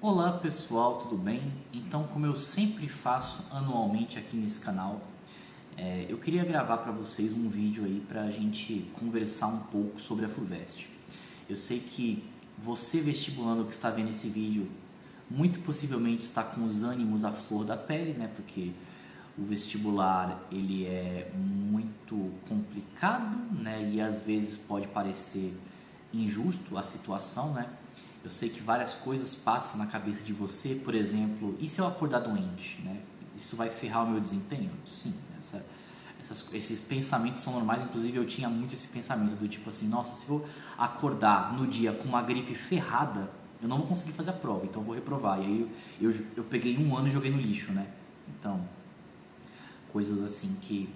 Olá pessoal, tudo bem? Então, como eu sempre faço anualmente aqui nesse canal, eu queria gravar para vocês um vídeo aí para a gente conversar um pouco sobre a FUVEST. Eu sei que você vestibulando que está vendo esse vídeo, muito possivelmente está com os ânimos à flor da pele, né? Porque o vestibular ele é muito complicado, né? E às vezes pode parecer injusto a situação, né? Eu sei que várias coisas passam na cabeça de você, por exemplo, e se eu acordar doente, né? Isso vai ferrar o meu desempenho? Sim, esses pensamentos são normais, inclusive eu tinha muito esse pensamento do tipo assim, nossa, se eu acordar no dia com uma gripe ferrada, eu não vou conseguir fazer a prova, então eu vou reprovar. E aí eu peguei um ano e joguei no lixo, né? Então, coisas assim que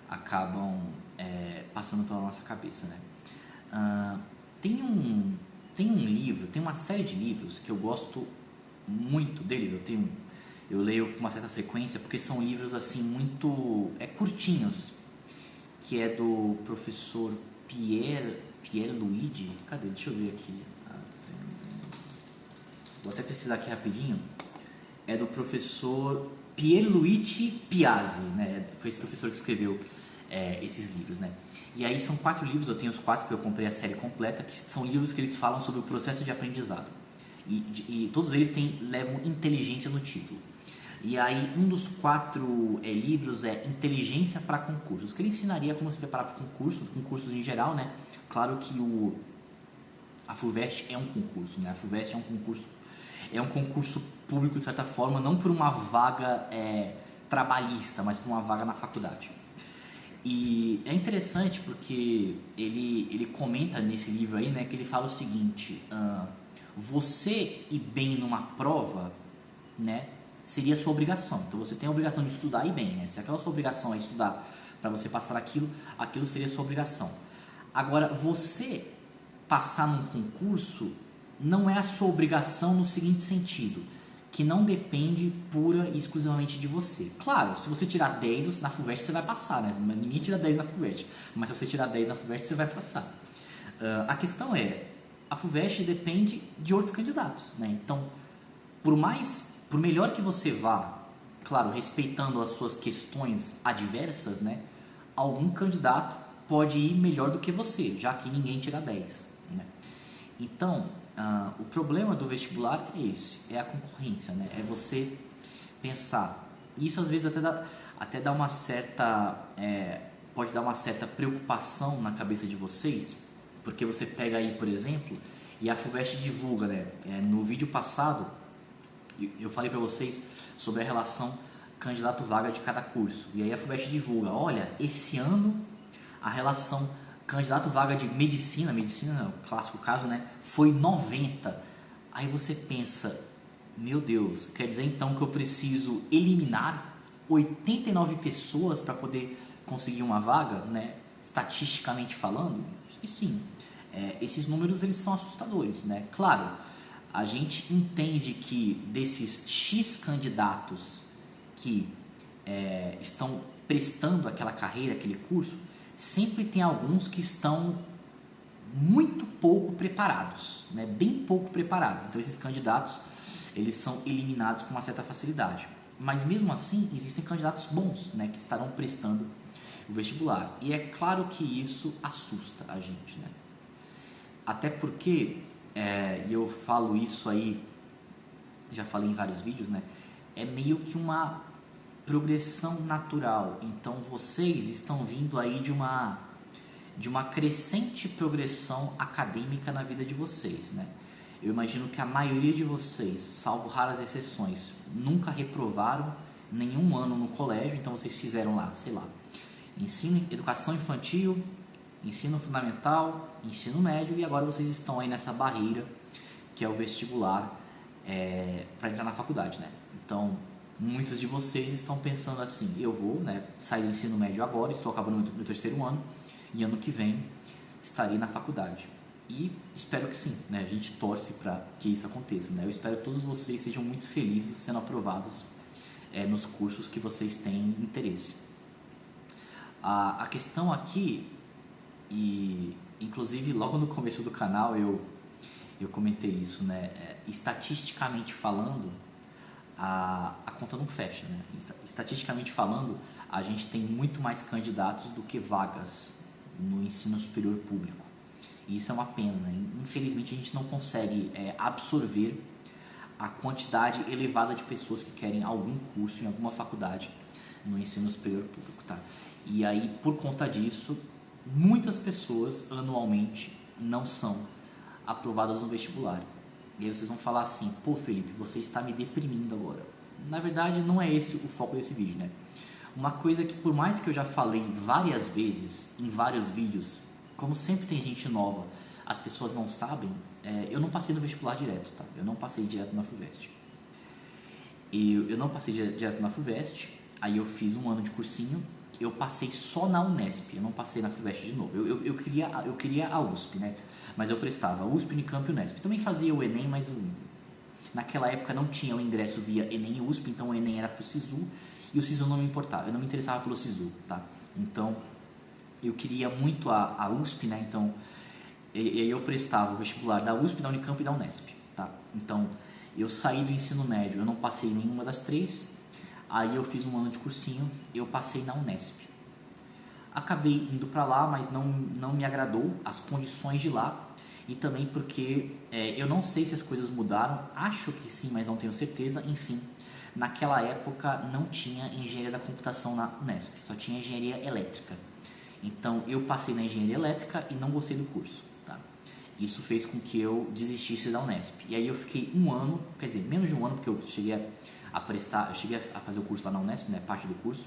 acabam passando pela nossa cabeça, né? Ah, tem um, tem um livro, tem uma série de livros que eu gosto muito deles. Eu leio com uma certa frequência porque são livros assim muito curtinhos, que é do professor Pierre Luigi. Cadê? Deixa eu ver aqui. Vou até pesquisar aqui rapidinho. É do professor Pierluigi Piazzi, né? Foi esse professor que escreveu esses livros, né? E aí são 4 livros, eu tenho os 4 que eu comprei a série completa, que são livros que eles falam sobre o processo de aprendizado. E todos eles levam inteligência no título. E aí um dos 4 livros é Inteligência para Concursos, que ele ensinaria como se preparar para concursos em geral, né? Claro que a FUVEST é um concurso, né? A FUVEST é um concurso público de certa forma, não por uma vaga trabalhista, mas por uma vaga na faculdade. E é interessante porque ele comenta nesse livro aí, né, que ele fala o seguinte: você ir bem numa prova, né, seria sua obrigação. Então você tem a obrigação de estudar e ir bem, né? Se aquela sua obrigação é estudar para você passar aquilo seria sua obrigação. Agora, você passar num concurso não é a sua obrigação no seguinte sentido, que não depende pura e exclusivamente de você. Claro, se você tirar 10 na FUVEST você vai passar, né? Ninguém tira 10 na FUVEST, mas se você tirar 10 na FUVEST você vai passar. A questão a FUVEST depende de outros candidatos, né? Então, por melhor que você vá, claro, respeitando as suas questões adversas, né? Algum candidato pode ir melhor do que você, já que ninguém tira 10, né? Então, o problema do vestibular é esse, é a concorrência, né? É você pensar. Isso às vezes até dá uma certa, pode dar uma certa preocupação na cabeça de vocês, porque você pega aí, por exemplo, e a FUVEST divulga, né? No vídeo passado, eu falei para vocês sobre a relação candidato-vaga de cada curso. E aí a FUVEST divulga, olha, esse ano a relação candidato-vaga de medicina, o clássico caso, né, foi 90. Aí você pensa, meu Deus, quer dizer então que eu preciso eliminar 89 pessoas para poder conseguir uma vaga, né, estatisticamente falando? E sim, esses números eles são assustadores, né? Claro, a gente entende que desses X candidatos que estão prestando aquela carreira, aquele curso, sempre tem alguns que estão muito pouco preparados, né? Bem pouco preparados. Então esses candidatos eles são eliminados com uma certa facilidade. Mas mesmo assim existem candidatos bons, né, que estarão prestando o vestibular. E é claro que isso assusta a gente, né? Até porque, e eu falo isso aí, já falei em vários vídeos, né? É meio que uma progressão natural. Então vocês estão vindo aí de uma crescente progressão acadêmica na vida de vocês, né? Eu imagino que a maioria de vocês, salvo raras exceções, nunca reprovaram nenhum ano no colégio, então vocês fizeram lá, sei lá, educação infantil, ensino fundamental, ensino médio, e agora vocês estão aí nessa barreira que é o vestibular para entrar na faculdade, né? Então, muitos de vocês estão pensando assim, eu vou, né, sair do ensino médio agora, estou acabando meu terceiro ano, e ano que vem estarei na faculdade. E espero que sim, né? A gente torce para que isso aconteça, né? Eu espero que todos vocês sejam muito felizes sendo aprovados nos cursos que vocês têm interesse. A questão aqui, e inclusive logo no começo do canal eu comentei isso, né? Estatisticamente falando, a conta não fecha, né? Estatisticamente falando, a gente tem muito mais candidatos do que vagas no ensino superior público. E isso é uma pena, né? Infelizmente a gente não consegue absorver a quantidade elevada de pessoas que querem algum curso em alguma faculdade no ensino superior público, tá? E aí, por conta disso, muitas pessoas anualmente não são aprovadas no vestibular. E aí vocês vão falar assim: pô, Felipe, você está me deprimindo agora. Na verdade, não é esse o foco desse vídeo, né? Uma coisa que, por mais que eu já falei várias vezes em vários vídeos, como sempre tem gente nova, as pessoas não sabem, eu não passei no vestibular direto, tá? Eu não passei direto na FUVEST. Eu não passei direto na FUVEST, aí eu fiz um ano de cursinho, eu passei só na Unesp, eu não passei na FUVEST de novo. Eu queria a USP, né? Mas eu prestava USP, Unicamp e Unesp. Também fazia o Enem, mas naquela época não tinha o ingresso via Enem e USP, então o Enem era pro SISU, e o SISU não me importava, eu não me interessava pelo SISU, tá? Então, eu queria muito a USP, né? Então, eu prestava o vestibular da USP, da Unicamp e da Unesp, tá? Então, eu saí do ensino médio, eu não passei em nenhuma das três, aí eu fiz um ano de cursinho, eu passei na Unesp. Acabei indo para lá, mas não me agradou as condições de lá, e também porque eu não sei se as coisas mudaram, acho que sim, mas não tenho certeza. Enfim, naquela época não tinha engenharia da computação na Unesp, só tinha engenharia elétrica. Então eu passei na engenharia elétrica e não gostei do curso, tá? Isso fez com que eu desistisse da Unesp. E aí eu fiquei um ano, quer dizer, menos de um ano, porque eu cheguei a fazer o curso lá na Unesp, né, parte do curso.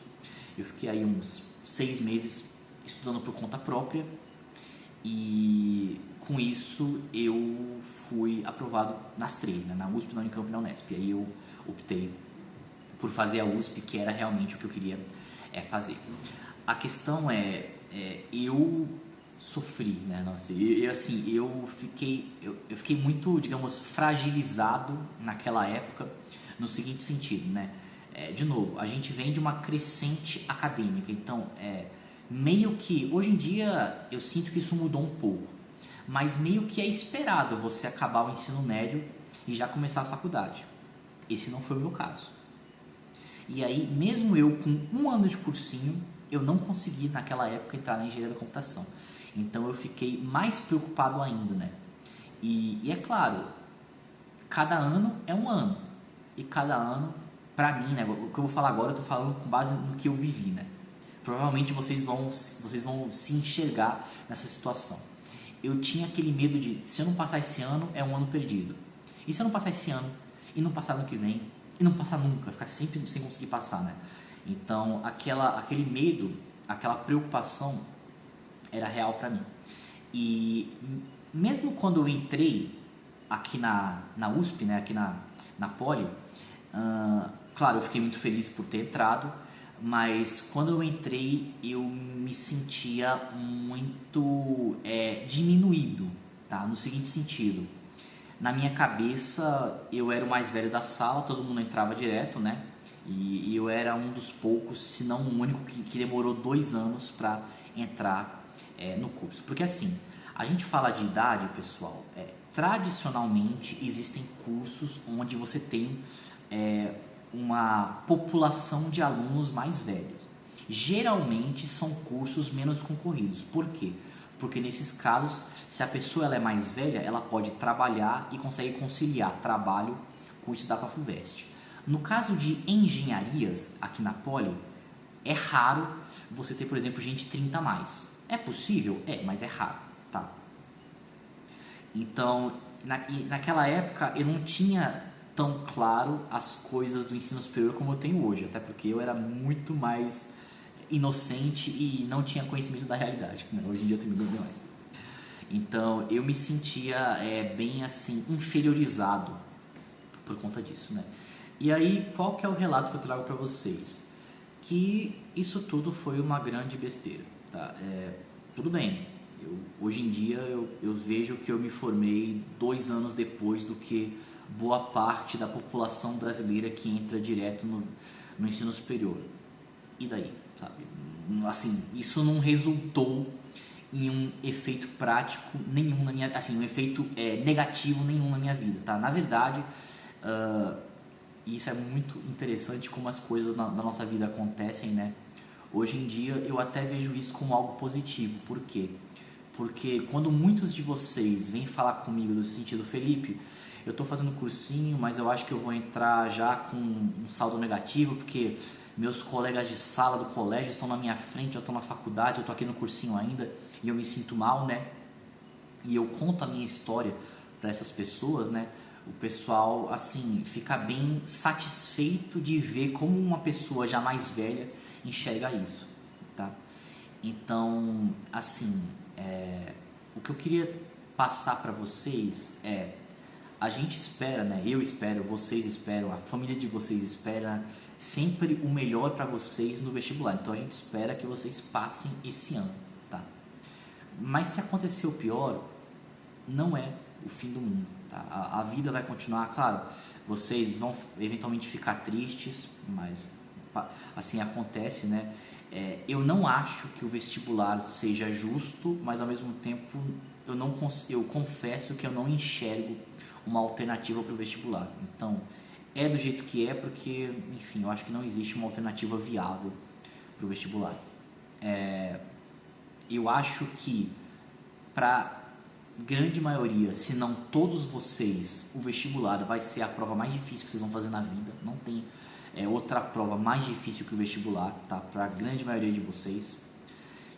Eu fiquei aí uns 6 meses estudando por conta própria, e com isso eu fui aprovado nas três, né, na USP, na Unicamp e na Unesp. E aí eu optei por fazer a USP, que era realmente o que eu queria fazer. A questão eu sofri, né? Nossa, eu fiquei muito, digamos, fragilizado naquela época, no seguinte sentido, né? De novo, a gente vem de uma crescente acadêmica, então meio que hoje em dia eu sinto que isso mudou um pouco, mas meio que é esperado você acabar o ensino médio e já começar a faculdade. Esse não foi o meu caso. E aí, mesmo eu com um ano de cursinho, eu não consegui naquela época entrar na engenharia da computação. Então eu fiquei mais preocupado ainda, né? E é claro, cada ano é um ano. E cada ano, pra mim, né? O que eu vou falar agora, eu tô falando com base no que eu vivi, né? Provavelmente vocês vão se enxergar nessa situação. Eu tinha aquele medo de, se eu não passar esse ano, é um ano perdido. E se eu não passar esse ano, e não passar ano que vem, e não passar nunca, ficar sempre sem conseguir passar, né? Então, aquele medo, aquela preocupação era real para mim. E mesmo quando eu entrei aqui na USP, né, aqui na Poli, claro, eu fiquei muito feliz por ter entrado, mas quando eu entrei eu me sentia muito diminuído, tá? No seguinte sentido: na minha cabeça eu era o mais velho da sala, todo mundo entrava direto, né? E eu era um dos poucos, se não o único, que demorou 2 anos para entrar no curso. Porque assim, a gente fala de idade, pessoal, tradicionalmente existem cursos onde você tem uma população de alunos mais velhos. Geralmente são cursos menos concorridos. Por quê? Porque nesses casos, se a pessoa ela é mais velha, ela pode trabalhar e consegue conciliar trabalho com estudar para a FUVEST. No caso de engenharias, aqui na Poli, é raro você ter, por exemplo, gente 30 a mais. É possível? Mas é raro, tá? Então, naquela época, eu não tinha tão claro as coisas do ensino superior como eu tenho hoje, até porque eu era muito mais inocente e não tinha conhecimento da realidade, né? Hoje em dia eu tenho muito mais. Então, eu me sentia bem assim, inferiorizado por conta disso, né? E aí, qual que é o relato que eu trago para vocês? Que isso tudo foi uma grande besteira, tá? Tudo bem, hoje em dia eu vejo que eu me formei 2 anos depois do que boa parte da população brasileira que entra direto no ensino superior. E daí, sabe? Assim, isso não resultou em um efeito prático nenhum na minha, assim, um efeito negativo nenhum na minha vida, tá? Na verdade, isso é muito interessante como as coisas na nossa vida acontecem, né? Hoje em dia eu até vejo isso como algo positivo. Por quê? Porque quando muitos de vocês vêm falar comigo no sentido, Felipe, eu estou fazendo cursinho, mas eu acho que eu vou entrar já com um saldo negativo, porque meus colegas de sala do colégio estão na minha frente, eu estou na faculdade, eu estou aqui no cursinho ainda e eu me sinto mal, né? E eu conto a minha história para essas pessoas, né? O pessoal, assim, fica bem satisfeito de ver como uma pessoa já mais velha enxerga isso, tá? Então, assim, o que eu queria passar para vocês a gente espera, né? Eu espero, vocês esperam, a família de vocês espera sempre o melhor para vocês no vestibular. Então a gente espera que vocês passem esse ano, tá? Mas se acontecer o pior, não é o fim do mundo, tá? A vida vai continuar, claro. Vocês vão eventualmente ficar tristes, mas assim acontece, né? Eu não acho que o vestibular seja justo, mas ao mesmo tempo eu confesso que eu não enxergo uma alternativa para o vestibular. Então, é do jeito que é, porque, enfim, eu acho que não existe uma alternativa viável para o vestibular. Eu acho que para grande maioria, se não todos vocês, o vestibular vai ser a prova mais difícil que vocês vão fazer na vida. Não tem outra prova mais difícil que o vestibular, tá? Para a grande maioria de vocês.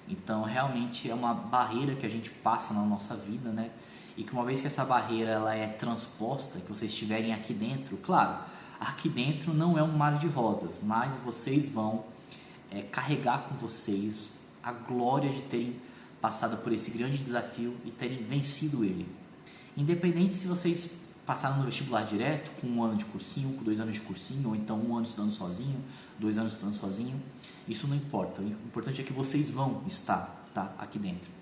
Então, realmente é uma barreira que a gente passa na nossa vida, né? E que uma vez que essa barreira ela é transposta, que vocês estiverem aqui dentro, claro, aqui dentro não é um mar de rosas, mas vocês vão carregar com vocês a glória de terem passado por esse grande desafio e terem vencido ele. Independente se vocês passaram no vestibular direto, com 1 ano de cursinho, com 2 anos de cursinho, ou então 1 ano estudando sozinho, 2 anos estudando sozinho, isso não importa. O importante é que vocês vão estar, tá, aqui dentro.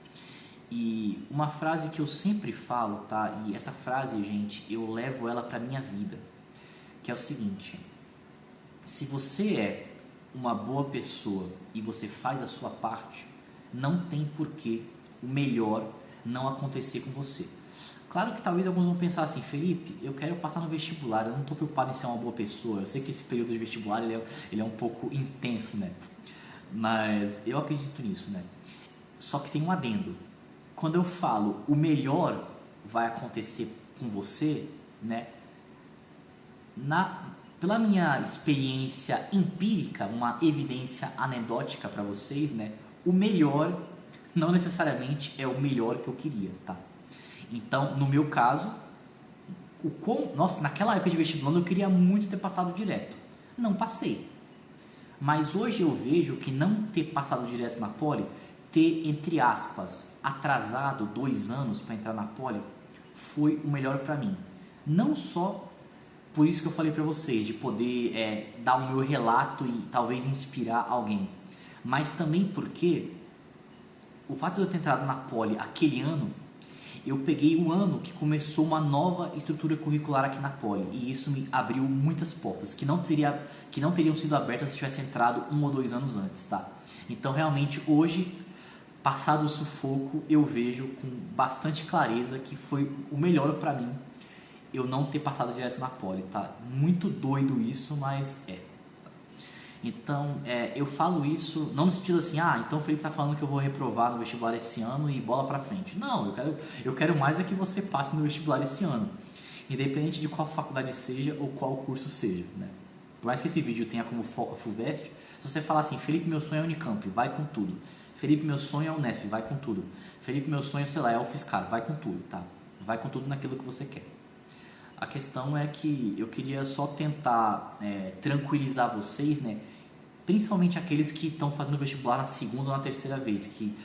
E uma frase que eu sempre falo, tá? E essa frase, gente, eu levo ela para minha vida, que é o seguinte: se você é uma boa pessoa e você faz a sua parte, não tem porquê o melhor não acontecer com você. Claro que talvez alguns vão pensar assim, Felipe, eu quero passar no vestibular, eu não estou preocupado em ser uma boa pessoa. Eu sei que esse período de vestibular ele é um pouco intenso, né? Mas eu acredito nisso, né? Só que tem um adendo. Quando eu falo o melhor vai acontecer com você, né? Pela minha experiência empírica, uma evidência anedótica para vocês, né? O melhor não necessariamente é o melhor que eu queria, tá? Então, no meu caso, nossa, naquela época de vestibular eu queria muito ter passado direto. Não passei. Mas hoje eu vejo que não ter passado direto na Poli, ter, entre aspas, atrasado 2 anos para entrar na Poli, foi o melhor para mim. Não só por isso que eu falei para vocês, de poder dar o meu relato e talvez inspirar alguém, mas também porque o fato de eu ter entrado na Poli aquele ano, eu peguei um ano que começou uma nova estrutura curricular aqui na Poli, e isso me abriu muitas portas que não teriam sido abertas se eu tivesse entrado 1 ou 2 anos antes, tá? Então realmente hoje, passado o sufoco, eu vejo com bastante clareza que foi o melhor para mim eu não ter passado direto na Poli, tá? Muito doido isso, mas Então, eu falo isso não no sentido assim, então o Felipe tá falando que eu vou reprovar no vestibular esse ano e bola pra frente. Não, eu quero mais é que você passe no vestibular esse ano, independente de qual faculdade seja ou qual curso seja, né? Por mais que esse vídeo tenha como foco a FUVEST, se você falar assim, Felipe, meu sonho é a Unicamp, vai com tudo. Felipe, meu sonho é a Unesp, vai com tudo. Felipe, meu sonho, sei lá, é a UFSCar, vai com tudo, tá? Vai com tudo naquilo que você quer. A questão é que eu queria só tentar tranquilizar vocês, né? Principalmente aqueles que estão fazendo vestibular na segunda ou na terceira vez, que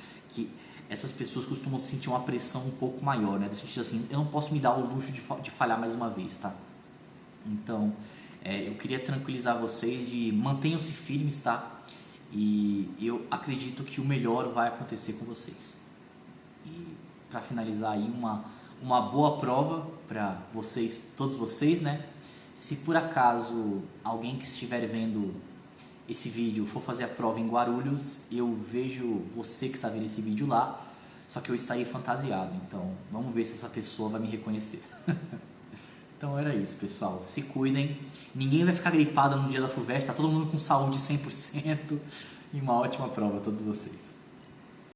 essas pessoas costumam sentir uma pressão um pouco maior, né? Do sentido assim, eu não posso me dar o luxo de falhar mais uma vez, tá? Então, eu queria tranquilizar vocês de mantenham-se firmes, tá? E eu acredito que o melhor vai acontecer com vocês. E para finalizar aí, uma boa prova para vocês, todos vocês, né? Se por acaso alguém que estiver vendo esse vídeo for fazer a prova em Guarulhos, eu vejo você que está vendo esse vídeo lá. só que eu estarei fantasiado, então vamos ver se essa pessoa vai me reconhecer. Então era isso, pessoal. Se cuidem. Ninguém vai ficar gripado no dia da FUVEST. Tá todo mundo com saúde 100%. E uma ótima prova a todos vocês.